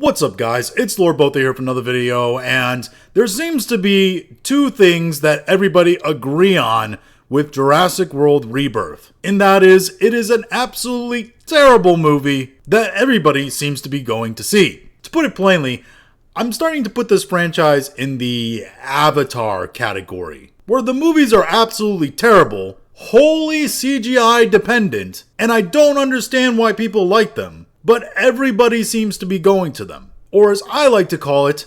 What's up, guys? It's Lord Botha here for another video, and there seems to be two things that everybody agree on with Jurassic World Rebirth. And that is, it is an absolutely terrible movie that everybody seems to be going to see. To put it plainly, I'm starting to put this franchise in the Avatar category, where the movies are absolutely terrible, wholly CGI dependent, and I don't understand why people like them. But everybody seems to be going to them. Or as I like to call it,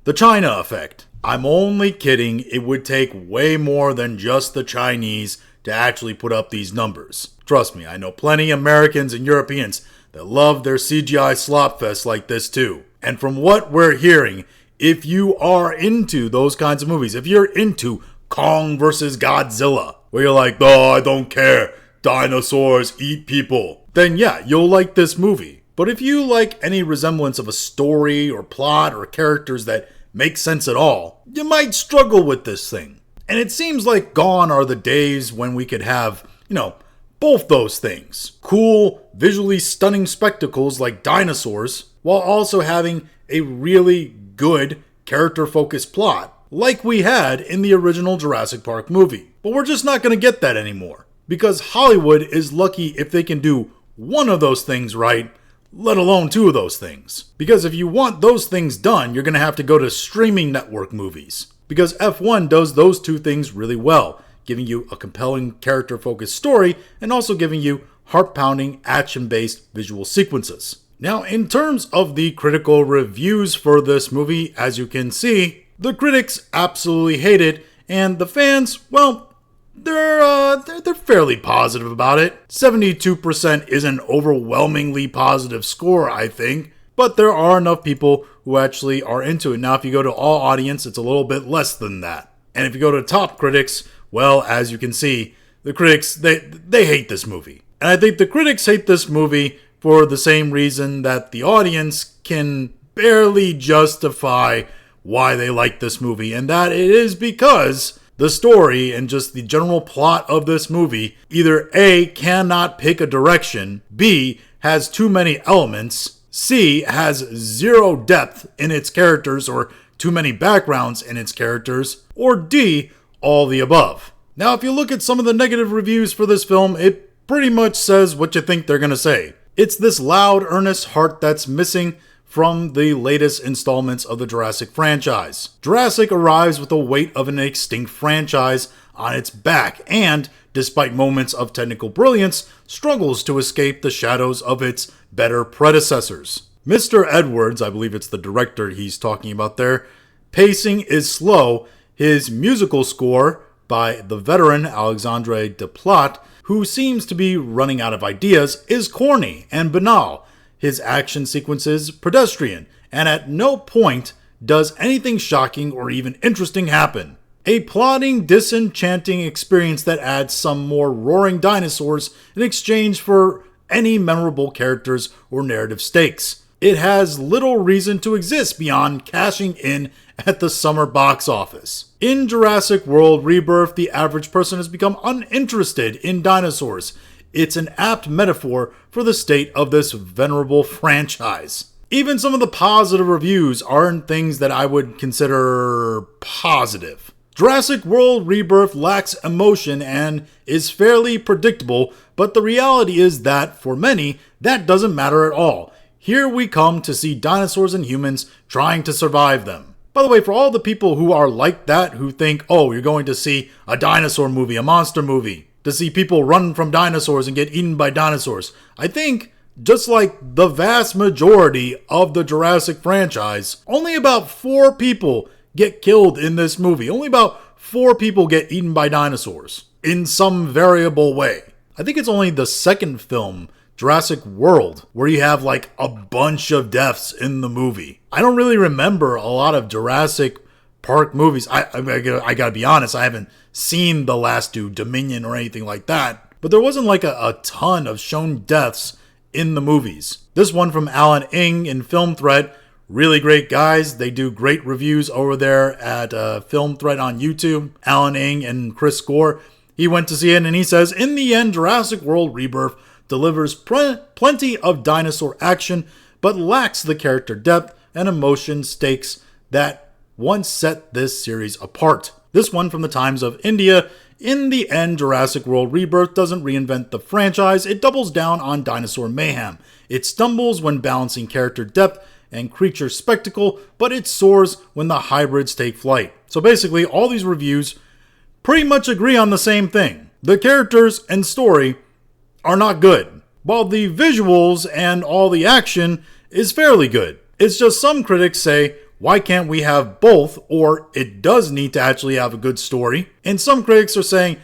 the China effect. I'm only kidding, it would take way more than just the Chinese to actually put up these numbers. Trust me, I know plenty of Americans and Europeans that love their CGI slopfest like this too. And from what we're hearing, if you are into those kinds of movies, if you're into Kong vs. Godzilla, where you're like, oh, I don't care, dinosaurs eat people, then yeah, you'll like this movie. But if you like any resemblance of a story or plot or characters that make sense at all, you might struggle with this thing. And it seems like gone are the days when we could have, both those things. Cool, visually stunning spectacles like dinosaurs, while also having a really good character-focused plot, like we had in the original Jurassic Park movie. But we're just not going to get that anymore, because Hollywood is lucky if they can do one of those things right, let alone two of those things. Because if you want those things done, you're going to have to go to streaming network movies. Because F1 does those two things really well, giving you a compelling character-focused story and also giving you heart-pounding, action-based visual sequences. Now, in terms of the critical reviews for this movie, as you can see, the critics absolutely hate it, and the fans, well, they're fairly positive about it. 72% is an overwhelmingly positive score, I think. But there are enough people who actually are into it. Now, if you go to all audience, it's a little bit less than that. And if you go to top critics, well, as you can see, the critics, they hate this movie. And I think the critics hate this movie for the same reason that the audience can barely justify why they like this movie. And that it is because the story and just the general plot of this movie either A, cannot pick a direction, B, has too many elements, C, has zero depth in its characters or too many backgrounds in its characters, or D, all the above. Now, if you look at some of the negative reviews for this film, it pretty much says what you think they're gonna say. It's this loud, earnest heart that's missing from the latest installments of the Jurassic franchise. Jurassic arrives with the weight of an extinct franchise on its back and, despite moments of technical brilliance, struggles to escape the shadows of its better predecessors. Mr. Edwards, I believe it's the director he's talking about there, pacing is slow. His musical score, by the veteran Alexandre Desplat, who seems to be running out of ideas, is corny and banal. His action sequences pedestrian, and at no point does anything shocking or even interesting happen. A plodding, disenchanting experience that adds some more roaring dinosaurs in exchange for any memorable characters or narrative stakes. It has little reason to exist beyond cashing in at the summer box office. In Jurassic World Rebirth, the average person has become uninterested in dinosaurs. It's an apt metaphor for the state of this venerable franchise. Even some of the positive reviews aren't things that I would consider positive. Jurassic World Rebirth lacks emotion and is fairly predictable, but the reality is that, for many, that doesn't matter at all. Here we come to see dinosaurs and humans trying to survive them. By the way, for all the people who are like that, who think, oh, you're going to see a dinosaur movie, a monster movie, to see people run from dinosaurs and get eaten by dinosaurs, I think, just like the vast majority of the Jurassic franchise, only about 4 people get killed in this movie. Only about 4 people get eaten by dinosaurs in some variable way. I think it's only the second film, Jurassic World, where you have like a bunch of deaths in the movie. I don't really remember a lot of Jurassic Park movies. I gotta be honest, I haven't seen the last two, Dominion or anything like that. But there wasn't like a ton of shown deaths in the movies. This one from Alan Ng in Film Threat, really great guys. They do great reviews over there at Film Threat on YouTube. Alan Ng and Chris Gore. He went to see it and he says, in the end, Jurassic World Rebirth delivers plenty of dinosaur action, but lacks the character depth and emotion stakes that once set this series apart. This one from the times of India. In the end, Jurassic World Rebirth doesn't reinvent the franchise, it doubles down on dinosaur mayhem. It stumbles when balancing character depth and creature spectacle, but it soars when the hybrids take flight. So basically, all these reviews pretty much agree on the same thing. The characters and story are not good, while the visuals and all the action is fairly good. It's just some critics say, why can't we have both, or it does need to actually have a good story? And some critics are saying,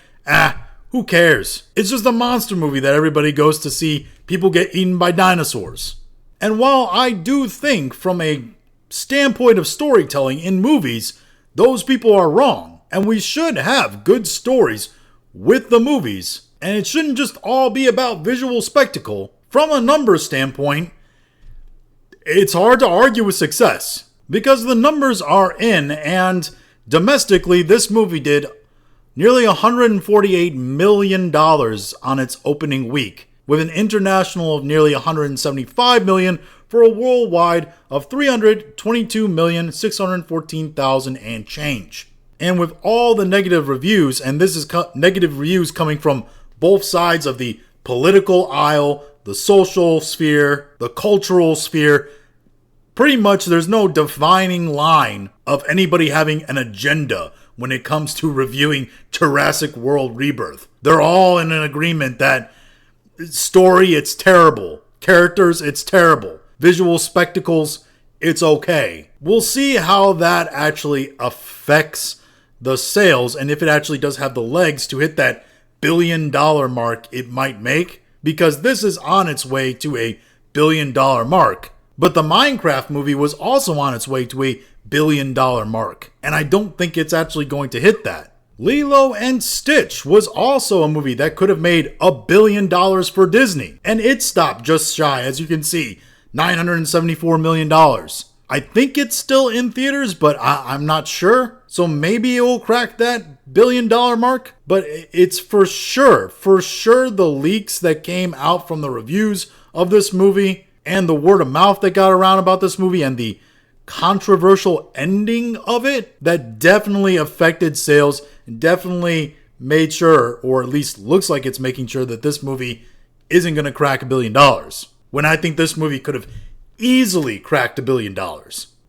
who cares? It's just a monster movie that everybody goes to see people get eaten by dinosaurs. And while I do think from a standpoint of storytelling in movies, those people are wrong, and we should have good stories with the movies, and it shouldn't just all be about visual spectacle. From a numbers standpoint, it's hard to argue with success, because the numbers are in, and domestically, this movie did nearly $148 million on its opening week, with an international of nearly $175 million for a worldwide of $322,614,000 and change. And with all the negative reviews, and this is negative reviews coming from both sides of the political aisle, the social sphere, the cultural sphere, pretty much there's no defining line of anybody having an agenda when it comes to reviewing Jurassic World Rebirth. They're all in an agreement that story, it's terrible. Characters, it's terrible. Visual spectacles, it's okay. We'll see how that actually affects the sales, and if it actually does have the legs to hit that $1 billion mark it might make, because this is on its way to a $1 billion mark. But the Minecraft movie was also on its way to a $1 billion mark, and I don't think it's actually going to hit that. Lilo and Stitch was also a movie that could have made $1 billion for Disney, and it stopped just shy, as you can see, $974 million. I think it's still in theaters, but I'm not sure. So maybe it will crack that $1 billion mark. But it's for sure the leaks that came out from the reviews of this movie and the word of mouth that got around about this movie and the controversial ending of it that definitely affected sales and definitely made sure, or at least looks like it's making sure, that this movie isn't going to crack $1 billion. When I think this movie could have easily cracked $1 billion.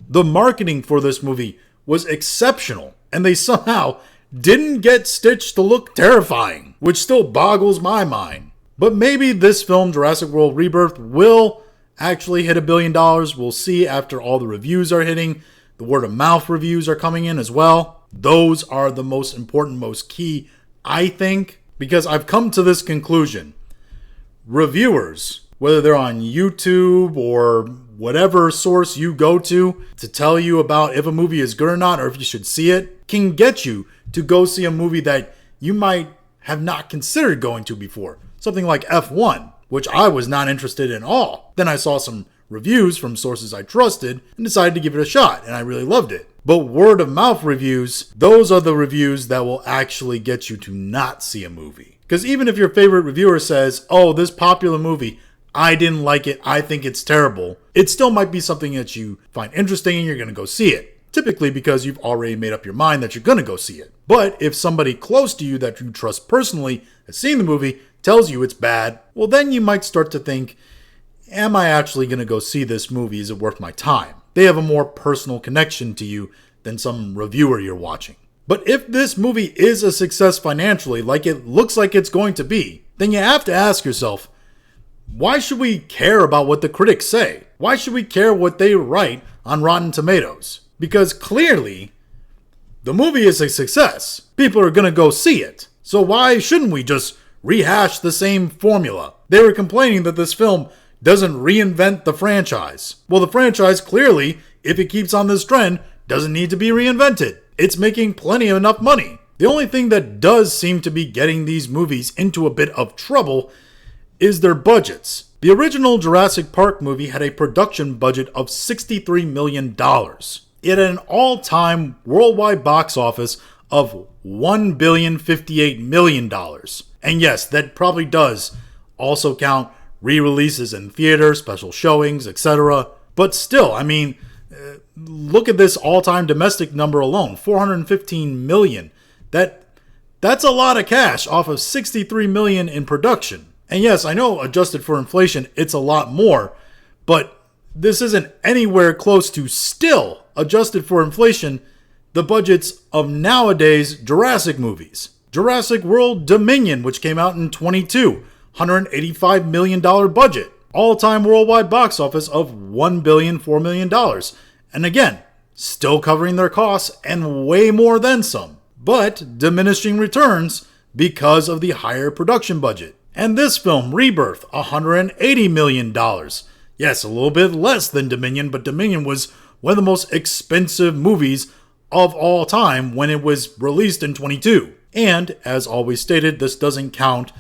The marketing for this movie was exceptional, and they somehow didn't get Stitch to look terrifying, which still boggles my mind. But maybe this film, Jurassic World Rebirth, will actually hit $1 billion. We'll see after all the reviews are hitting. The word of mouth reviews are coming in as well. Those are the most important, most key, I think, because I've come to this conclusion. Reviewers, whether they're on YouTube or whatever source you go to tell you about if a movie is good or not, or if you should see it, can get you to go see a movie that you might have not considered going to before. Something like F1, which I was not interested in at all. Then I saw some reviews from sources I trusted and decided to give it a shot, and I really loved it. But word of mouth reviews, those are the reviews that will actually get you to not see a movie. Because even if your favorite reviewer says, oh, this popular movie, I didn't like it, I think it's terrible, it still might be something that you find interesting and you're going to go see it. Typically because you've already made up your mind that you're going to go see it. But if somebody close to you that you trust personally has seen the movie, tells you it's bad, well then you might start to think, am I actually going to go see this movie? Is it worth my time? They have a more personal connection to you than some reviewer you're watching. But if this movie is a success financially, like it looks like it's going to be, then you have to ask yourself, why should we care about what the critics say? Why should we care what they write on Rotten Tomatoes? Because clearly, the movie is a success. People are going to go see it. So why shouldn't we just rehash the same formula? They were complaining that this film doesn't reinvent the franchise. Well, the franchise clearly, if it keeps on this trend, doesn't need to be reinvented. It's making plenty of enough money. The only thing that does seem to be getting these movies into a bit of trouble is their budgets. The original Jurassic Park movie had a production budget of $63 million. It had an all-time worldwide box office of $1,058 million. And yes, that probably does also count re-releases in theater, special showings, etc. But still, I mean, look at this all-time domestic number alone, 415 million. That's a lot of cash off of 63 million in production. And yes, I know adjusted for inflation, it's a lot more, but this isn't anywhere close to still, adjusted for inflation, the budgets of nowadays Jurassic movies. Jurassic World Dominion, which came out in 22, $185 million budget. All-time worldwide box office of $1,004 million. And again, still covering their costs and way more than some. But diminishing returns because of the higher production budget. And this film, Rebirth, $180 million. Yes, a little bit less than Dominion, but Dominion was one of the most expensive movies of all time when it was released in 22. And, as always stated, this doesn't count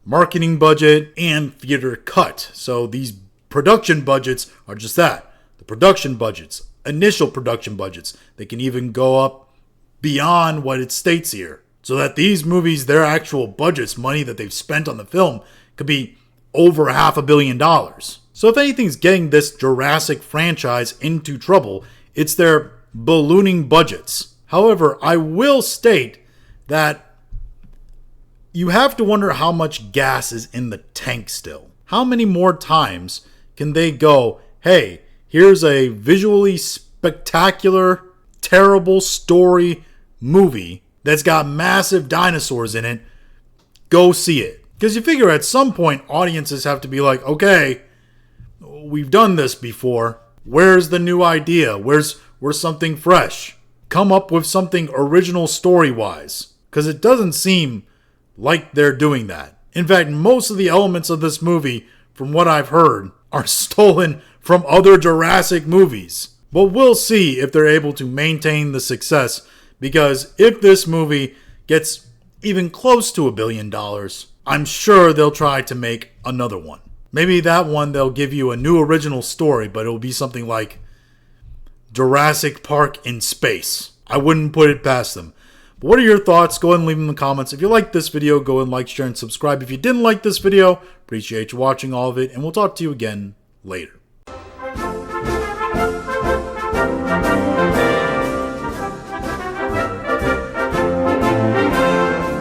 marketing budget and theater cut. So these production budgets are just that. The production budgets, initial production budgets. They can even go up beyond what it states here. So that these movies, their actual budgets, money that they've spent on the film, could be over $500 million. So if anything's getting this Jurassic franchise into trouble, it's their ballooning budgets. However, I will state that you have to wonder how much gas is in the tank still. How many more times can they go, hey, here's a visually spectacular, terrible story movie that's got massive dinosaurs in it, go see it. Because you figure at some point audiences have to be like, okay, we've done this before. Where's the new idea? Where's something fresh? Come up with something original story-wise. Because it doesn't seem like they're doing that. In fact, most of the elements of this movie, from what I've heard, are stolen from other Jurassic movies. But we'll see if they're able to maintain the success. Because if this movie gets even close to $1 billion, I'm sure they'll try to make another one. Maybe that one they'll give you a new original story, but it'll be something like Jurassic Park in space. I wouldn't put it past them. But what are your thoughts? Go ahead and leave them in the comments. If you liked this video, go ahead and like, share, and subscribe. If you didn't like this video, appreciate you watching all of it, and we'll talk to you again later.